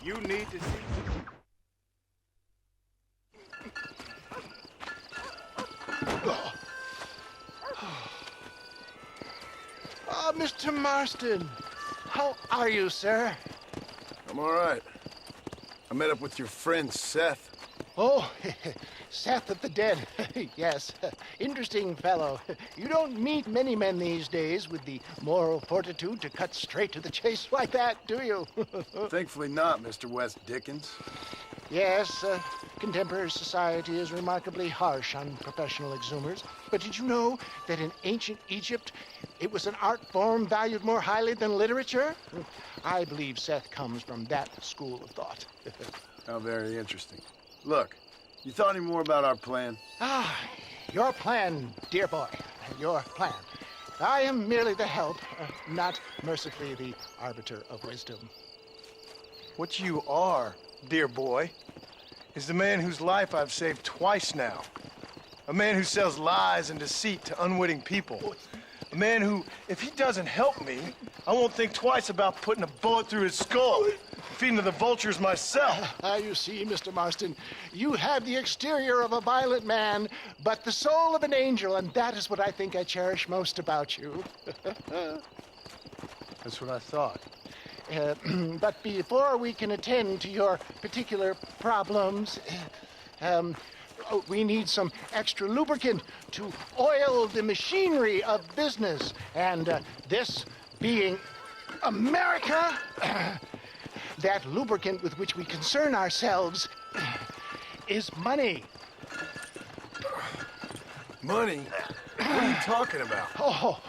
You need to see... Oh, Mr. Marston. How are you, sir? I'm all right. I met up with your friend, Seth. Oh, Seth of the Dead. Yes, interesting fellow. You don't meet many men these days with the moral fortitude to cut straight to the chase like that, do you? Thankfully not, Mr. West Dickens. Yes, contemporary society is remarkably harsh on professional exhumers. But did you know that in ancient Egypt, it was an art form valued more highly than literature? I believe Seth comes from that school of thought. How very interesting. Look, you thought any more about our plan? Ah, your plan, dear boy, your plan. I am merely the help, not mercifully the arbiter of wisdom. What you are, dear boy, is the man whose life I've saved twice now. A man who sells lies and deceit to unwitting people. A man who, if he doesn't help me, I won't think twice about putting a bullet through his skull, feeding to the vultures myself. You see, Mr. Marston, you have the exterior of a violent man, but the soul of an angel, and that is what I think I cherish most about you. That's what I thought. But before we can attend to your particular problems, we need some extra lubricant to oil the machinery of business. And this being America, that lubricant with which we concern ourselves is money. Money? What are you talking about? Oh,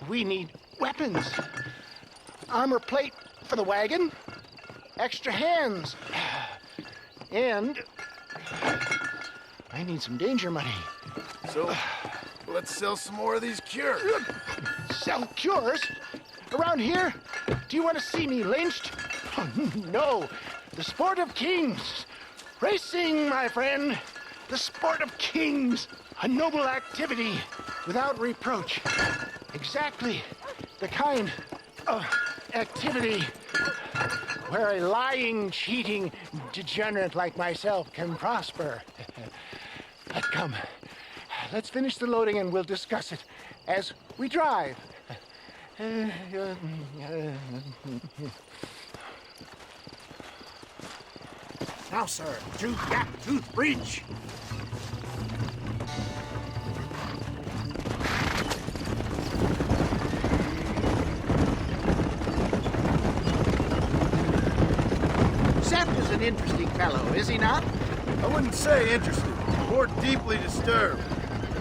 we need weapons. Armor plate for the wagon, extra hands, and I need some danger money. So, let's sell some more of these cures. Sell cures? Around here? Do you want to see me lynched? Oh, no, the sport of kings. Racing, my friend, the sport of kings. A noble activity without reproach. Exactly the kind of activity where a lying, cheating degenerate like myself can prosper. But come, let's finish the loading and we'll discuss it as we drive. Now, sir, tooth gap, tooth bridge. Seth is an interesting fellow, is he not? I wouldn't say interested, more deeply disturbed.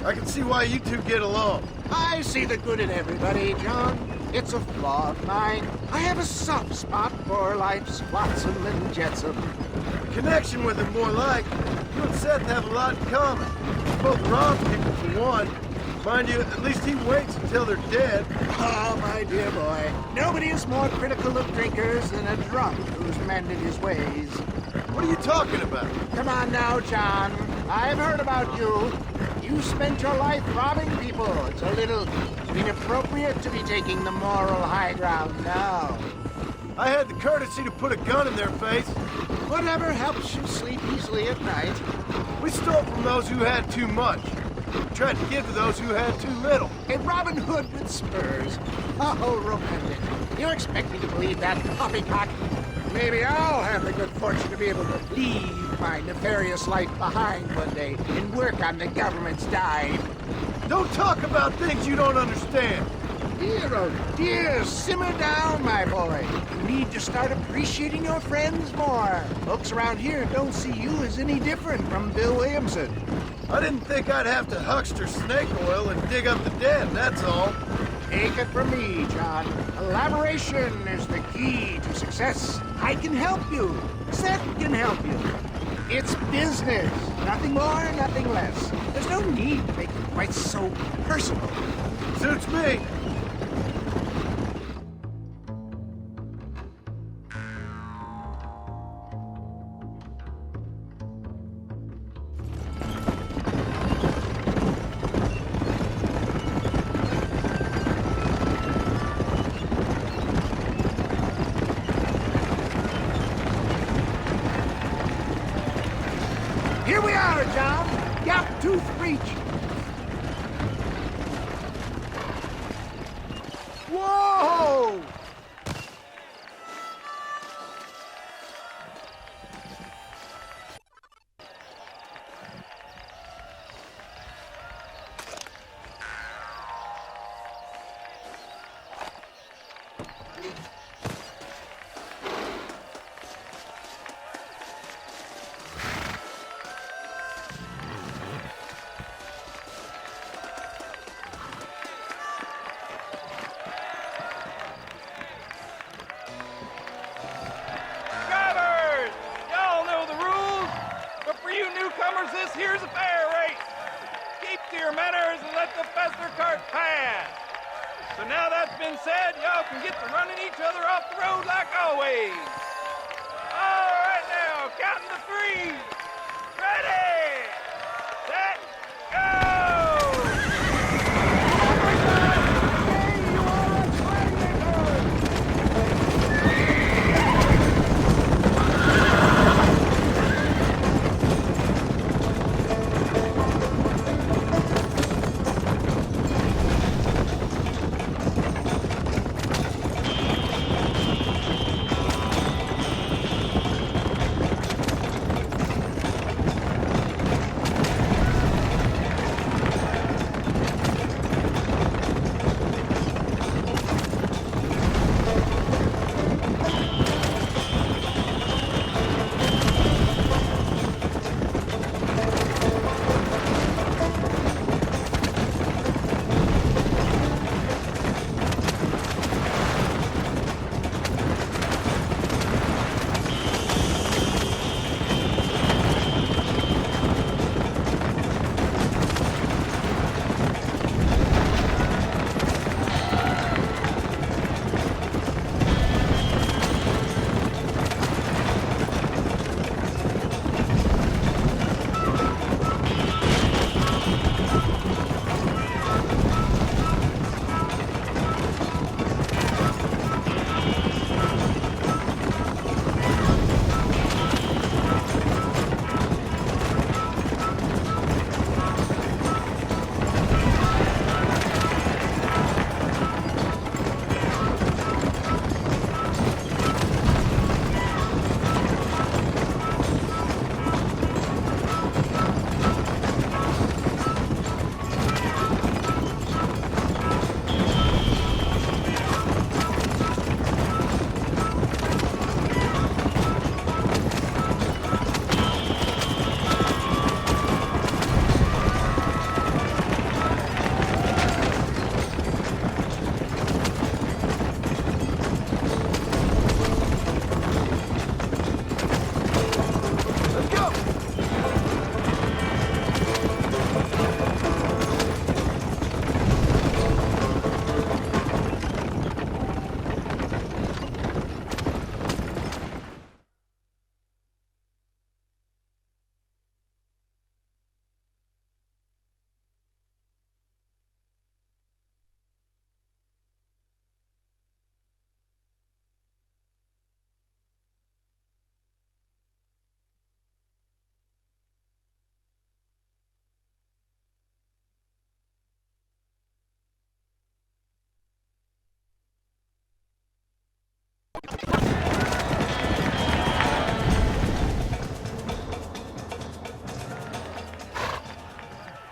I can see why you two get along. I see the good in everybody, John. It's a flaw of mine. I have a soft spot for life's flotsam and jetsam. The connection with him more like, you and Seth have a lot in common. Both rob people for one. Mind you, at least he waits until they're dead. Oh, my dear boy. Nobody is more critical of drinkers than a drunk who's mended his ways. What are you talking about? Come on now, John. I've heard about you. You spent your life robbing people. It's a little inappropriate to be taking the moral high ground now. I had the courtesy to put a gun in their face. Whatever helps you sleep easily at night. We stole from those who had too much. We tried to give to those who had too little. A Robin Hood with spurs. Oh, romantic. You expect me to believe that poppycock? Maybe I'll have the good fortune to be able to leave my nefarious life behind one day and work on the government's dime. Don't talk about things you don't understand. Dear, oh dear, simmer down, my boy. You need to start appreciating your friends more. Folks around here don't see you as any different from Bill Williamson. I didn't think I'd have to huckster snake oil and dig up the dead, that's all. Take it from me, John. Collaboration is the key to success. I can help you. Seth can help you. It's business. Nothing more, nothing less. There's no need to make it quite so personal. Suits me. sorry, John. Gap tooth breach. Whoa! Drivers! Y'all know the rules, but for you newcomers, this here's a fair race. Keep to your manners and let the faster cart pass. So now that's been said, y'all can get to running each other off the road like always. All right now, counting to three. Ready, set, go!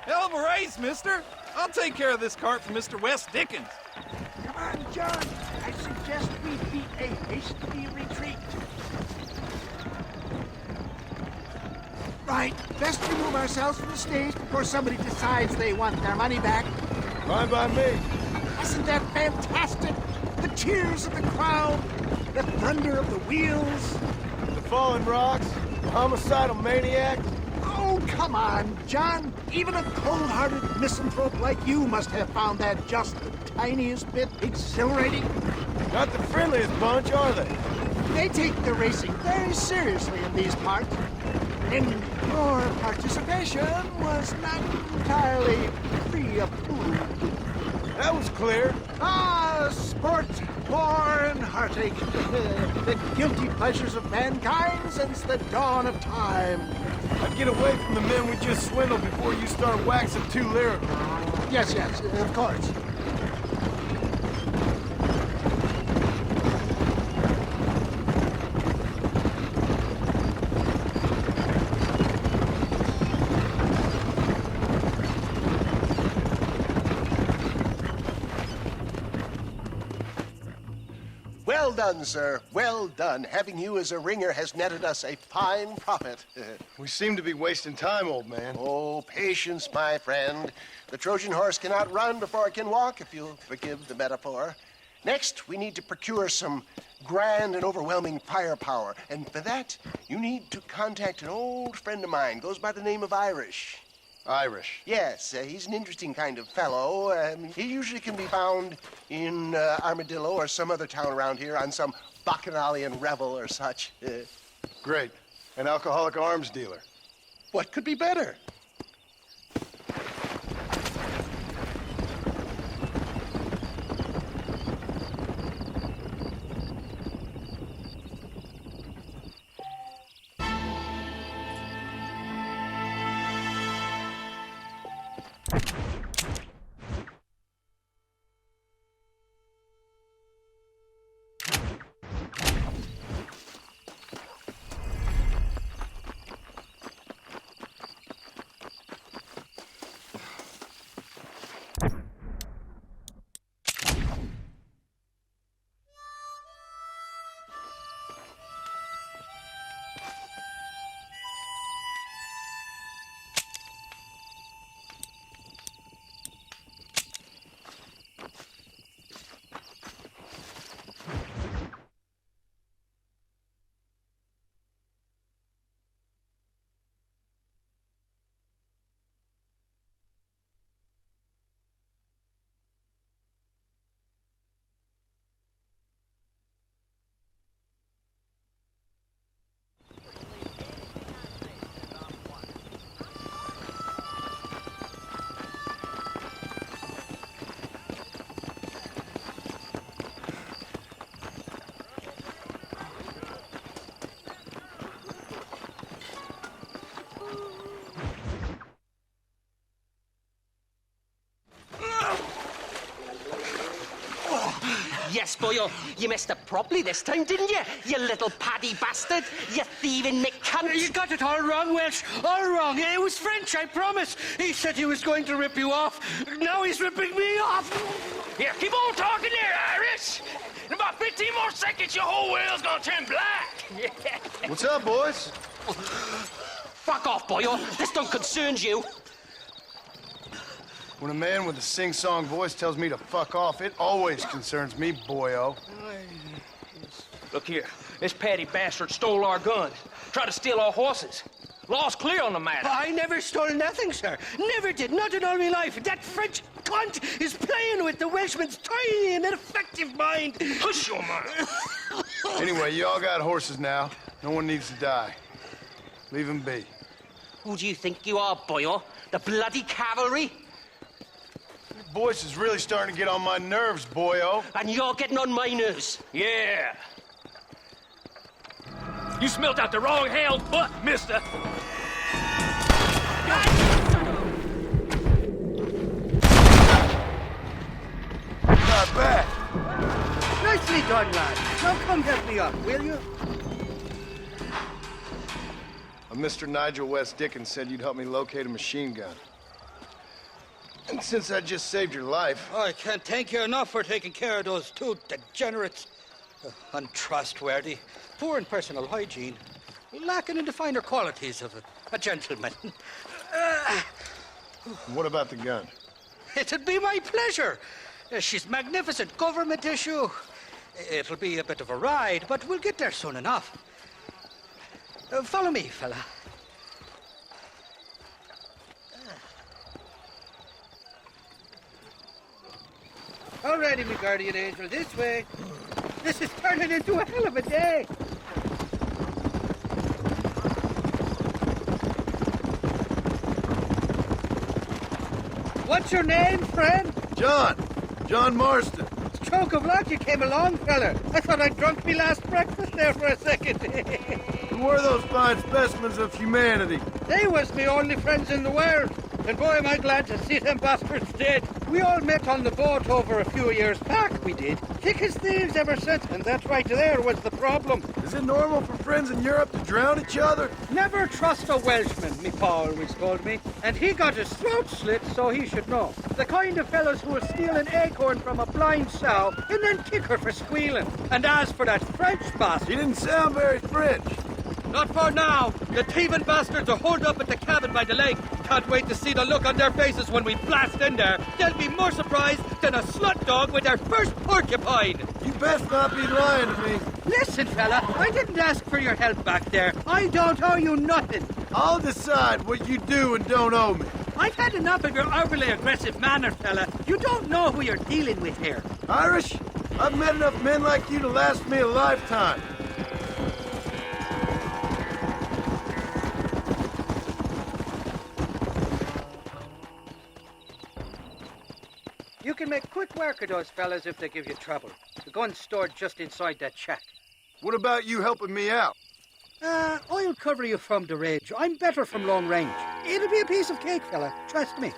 Hell of a race, mister. I'll take care of this cart for Mr. West Dickens. Come on, John. I suggest we beat a hasty retreat. Right. Best remove ourselves from the stage before somebody decides they want their money back. Fine by me. Isn't that fantastic? The cheers of the crowd, the thunder of the wheels. The fallen rocks, the homicidal maniac. Oh, come on, John. Even a cold-hearted misanthrope like you must have found that just the tiniest bit exhilarating. Not the friendliest bunch, are they? They take the racing very seriously in these parts. And your participation was not entirely pre-approved. That was clear. Ah, sport, war, and partake the guilty pleasures of mankind since the dawn of time. I'd get away from the men we just swindled before you start waxing too lyrical. Yes, of course. Well done, sir. Well done. Having you as a ringer has netted us a fine profit. We seem to be wasting time, old man. Oh, patience, my friend. The Trojan horse cannot run before it can walk, if you'll forgive the metaphor. Next, we need to procure some grand and overwhelming firepower. And for that, you need to contact an old friend of mine. Goes by the name of Irish. Irish. Yes, he's an interesting kind of fellow. He usually can be found in Armadillo or some other town around here on some bacchanalian revel or such. Great. An alcoholic arms dealer. What could be better? Yes, boyo, you messed up properly this time, didn't you? You little paddy bastard. You thieving McCunt. You got it all wrong, Welsh. All wrong. It was French, I promise. He said he was going to rip you off. Now he's ripping me off. Here, keep on talking there, Irish. In about 15 more seconds, your whole world's gonna turn black. What's up, boys? Fuck off, boyo. This don't concern you. When a man with a sing-song voice tells me to fuck off, it always concerns me, boyo. Look here, this patty bastard stole our guns, tried to steal our horses. Law's clear on the matter. I never stole nothing, sir. Never did. Not in all my life. That French cunt is playing with the Welshman's tiny and ineffective mind. Hush your mind. Anyway, you all got horses now. No one needs to die. Leave them be. Who do you think you are, boyo? The bloody cavalry? Your voice is really starting to get on my nerves, boyo. And you're getting on my nerves. Yeah. You smelt out the wrong hell's butt, mister. Not bad. Nicely done, lad. Now come help me up, will you? Mr. Nigel West Dickens said you'd help me locate a machine gun. And since I just saved your life... I can't thank you enough for taking care of those two degenerates. Untrustworthy, poor in personal hygiene, lacking in the finer qualities of a gentleman. What about the gun? It'd be my pleasure. She's magnificent, government issue. It'll be a bit of a ride, but we'll get there soon enough. Follow me, fella. All righty, my guardian angel, this way. This is turning into a hell of a day. What's your name, friend? John Marston. stroke of luck you came along, fella. I thought I'd drunk me last breakfast there for a second. Who were those fine specimens of humanity? They was me only friends in the world. And boy, am I glad to see them bastards dead. We all met on the boat over a few years back, we did. Thick as thieves ever since, and that right there was the problem. Is it normal for friends in Europe to drown each other? Never trust a Welshman, me pa always told me. And he got his throat slit, so he should know. The kind of fellows who will steal an acorn from a blind sow and then kick her for squealing. And as for that French bastard... He didn't sound very French. Not for now. The thieving bastards are holed up at the cabin by the lake. Can't wait to see the look on their faces when we blast in there. They'll be more surprised than a slut dog with their first porcupine. You best not be lying to me. Listen, fella, I didn't ask for your help back there. I don't owe you nothing. I'll decide what you do and don't owe me. I've had enough of your overly aggressive manner, fella. You don't know who you're dealing with here. Irish, I've met enough men like you to last me a lifetime. You can make quick work of those fellas if they give you trouble. The gun's stored just inside that shack. What about you helping me out? I'll cover you from the ridge. I'm better from long range. It'll be a piece of cake, fella. Trust me.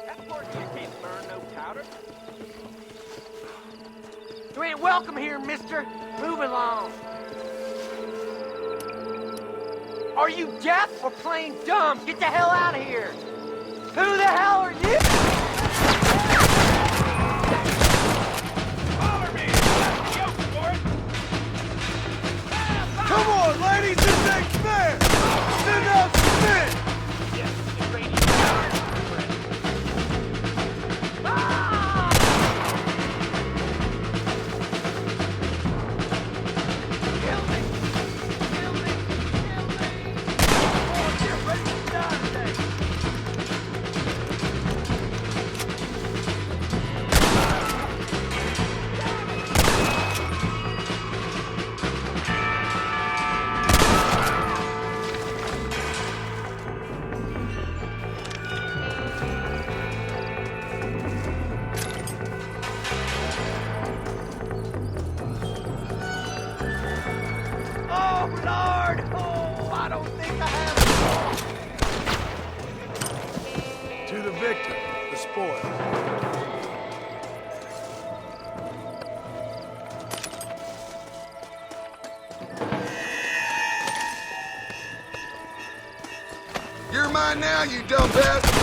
That poor kid can't burn no powder. You ain't welcome here, mister. Move along. Are you deaf or plain dumb? Get the hell out of here. Who the hell are you? Follow me! Go for it! Come on, ladies, this ain't fair! Send out some men! To the victor, the spoil. You're mine now, you dumb bastard!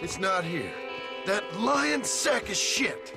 It's not here. That lying sack of shit!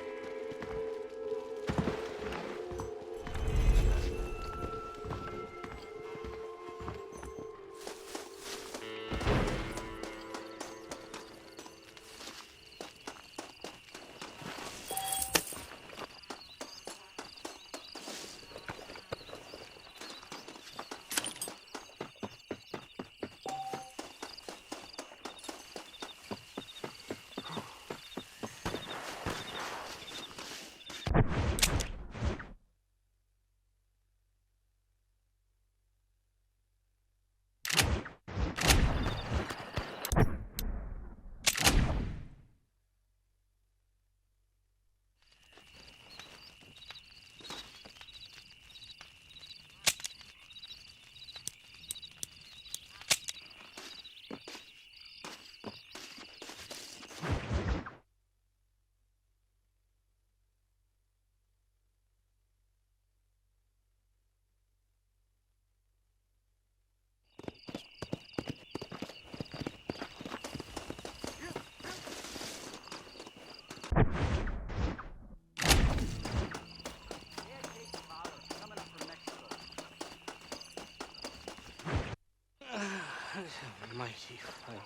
Mighty fine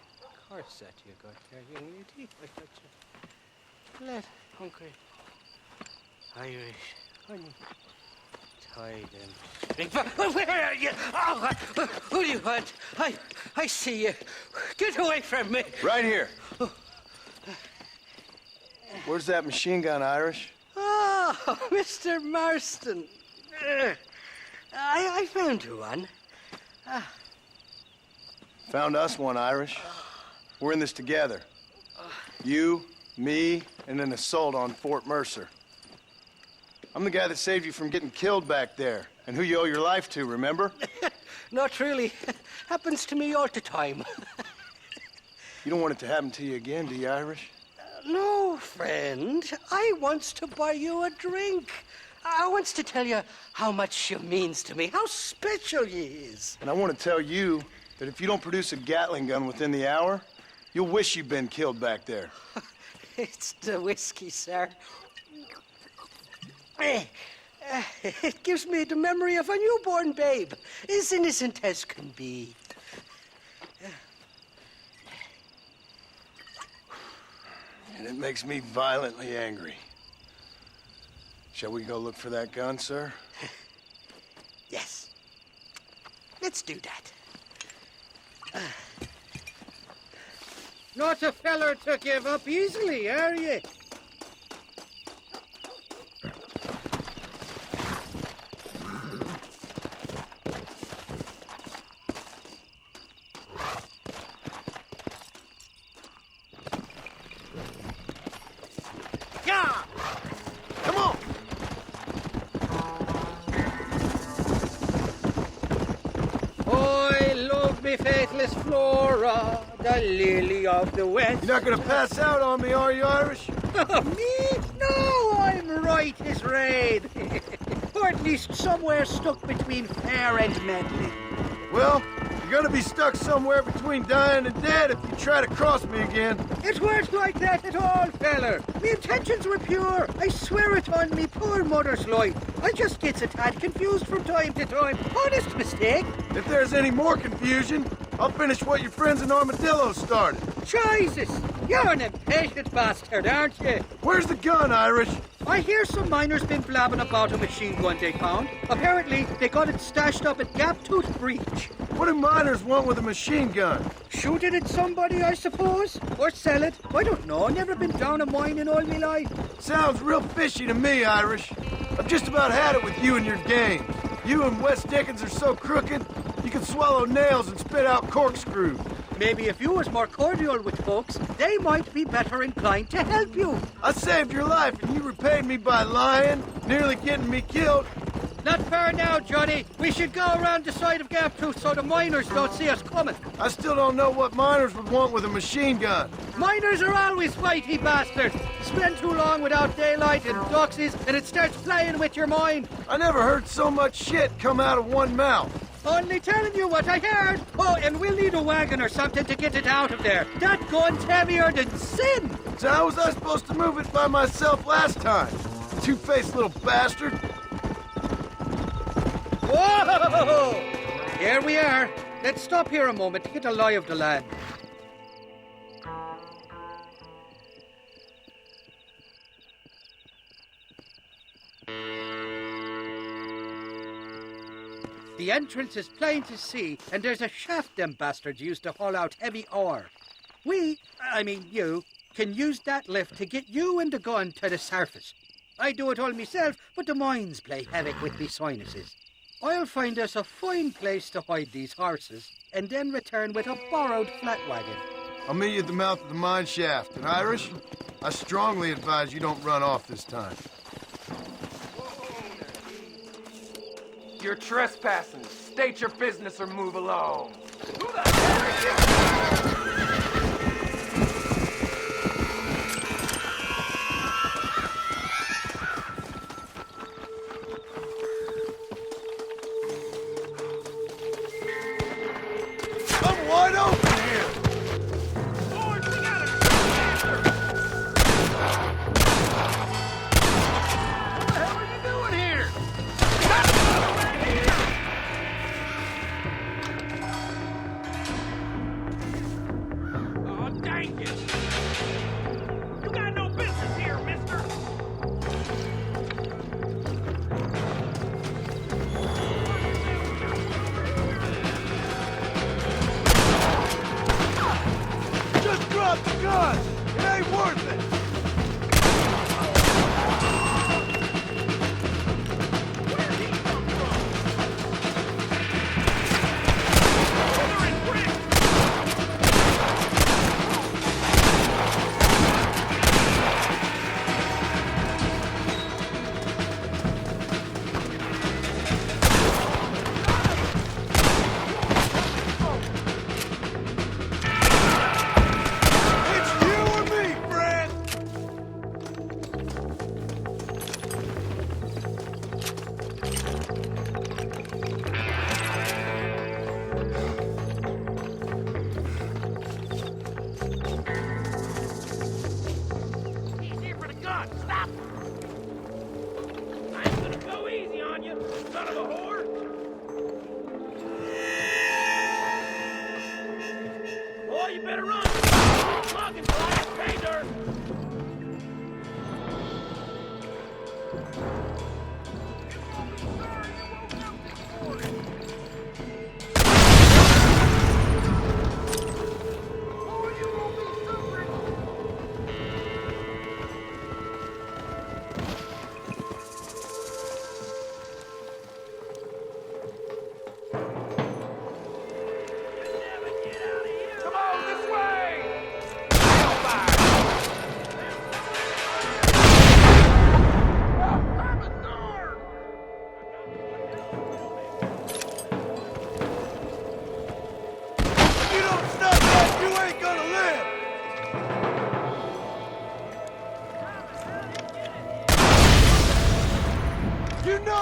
corset you got there, young lady. I got you. Let hungry Irish honey hide and drink. Where are you? Oh, who do you want? I see you. Get away from me. Right here. Where's that machine gun, Irish? Oh, Mr. Marston. I found you one. Found us one, Irish. We're in this together. You, me, and an assault on Fort Mercer. I'm the guy that saved you from getting killed back there, and who you owe your life to, remember? Not really. Happens to me all the time. You don't want it to happen to you again, do you, Irish? No, friend. I wants to buy you a drink. I wants to tell you how much you means to me, how special you is. And I want to tell you that if you don't produce a Gatling gun within the hour, you'll wish you'd been killed back there. It's the whiskey, sir. It gives me the memory of a newborn babe, as innocent as can be. And it makes me violently angry. Shall we go look for that gun, sir? Yes. Let's do that. Not a feller to give up easily, are you? Yeah! Come on! I love me faithless Flora, the lily of the West. You're not gonna pass out on me, are you, Irish? Me? No, I'm right as rain. Or at least somewhere stuck between fair and meddling. Well, you're gonna be stuck somewhere between dying and dead if you try to cross me again. It weren't like that at all, feller. Me intentions were pure. I swear it on me poor mother's life. I just gets a tad confused from time to time. Honest mistake. If there's any more confusion, I'll finish what your friends in Armadillo started. Jesus, you're an impatient bastard, aren't you? Where's the gun, Irish? I hear some miners been blabbing about a machine gun they found. Apparently, they got it stashed up at Gaptooth Breach. What do miners want with a machine gun? Shoot it at somebody, I suppose? Or sell it? I don't know. Never been down a mine in all my life. Sounds real fishy to me, Irish. I've just about had it with you and your games. You and Wes Dickens are so crooked, you can swallow nails and spit out corkscrews. Maybe if you was more cordial with folks, they might be better inclined to help you. I saved your life and you repaid me by lying, nearly getting me killed. Not far now, Johnny. We should go around the side of Gaptooth so the miners don't see us coming. I still don't know what miners would want with a machine gun. Miners are always flighty bastards. Spend too long without daylight and doxies and it starts flying with your mind. I never heard so much shit come out of one mouth. Only telling you what I heard. Oh, and we'll need a wagon or something to get it out of there. That gun's heavier than sin. So how was I supposed to move it by myself last time? Two-faced little bastard. Whoa! Here we are. Let's stop here a moment to get a lie of the land. The entrance is plain to see, and there's a shaft them bastards used to haul out heavy ore. You, can use that lift to get you and the gun to the surface. I do it all myself, but the mines play havoc with me sinuses. I'll find us a fine place to hide these horses, and then return with a borrowed flat wagon. I'll meet you at the mouth of the mine shaft. And Irish, I strongly advise you don't run off this time. You're trespassing. State your business or move along. Who the hell are you? I'm wide open here. Boys, we got a What the hell are you doing here? Oh, dang it! You got no business here, mister! God, it ain't worth it!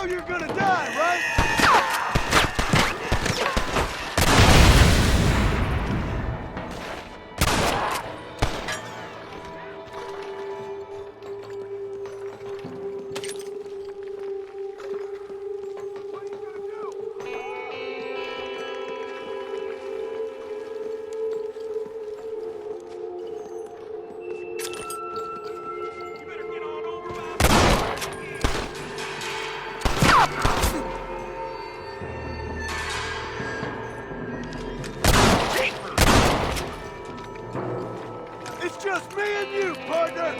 You're gonna die, right? It's just me and you, partner!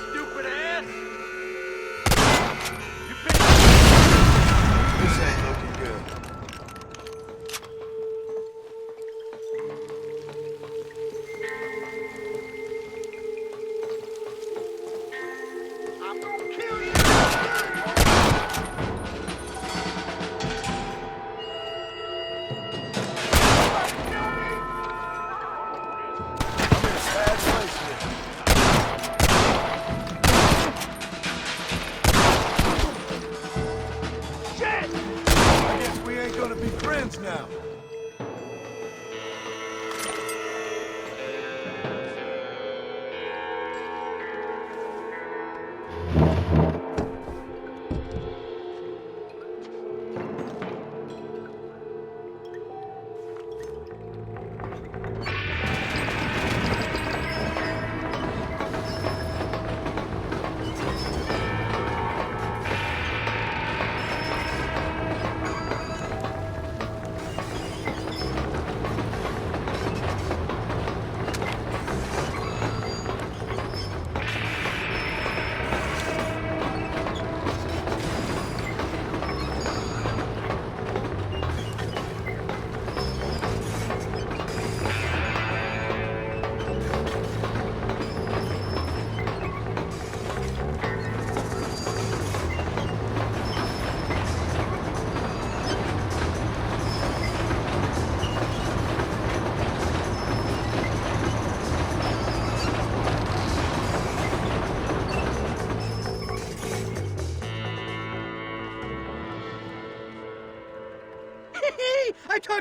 Stupid ass!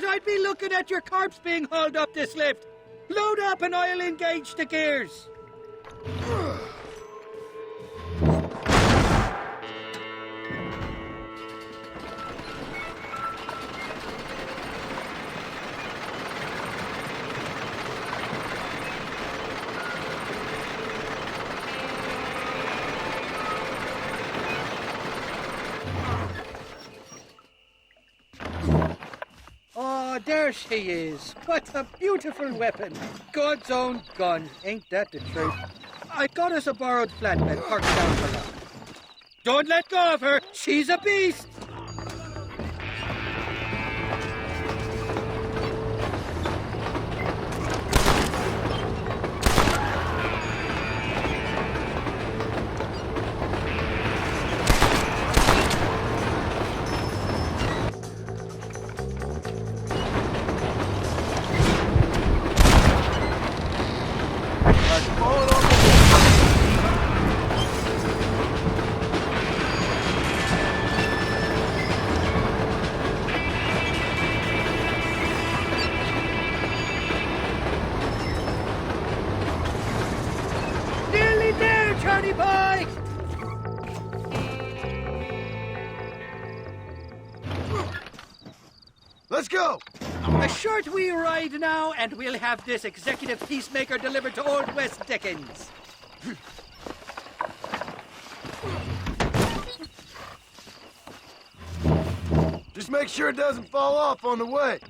thought I'd be looking at your corpse being hauled up this lift. Load up and I'll engage the gears. Oh, there she is. What a beautiful weapon. God's own gun. Ain't that the truth? I got us a borrowed flatbed parked down below. Don't let go of her. She's a beast. Nearly there, Johnny boy! Let's go! A short wee ride now, and we'll have this executive peacemaker delivered to Old West Dickens. Just make sure it doesn't fall off on the way.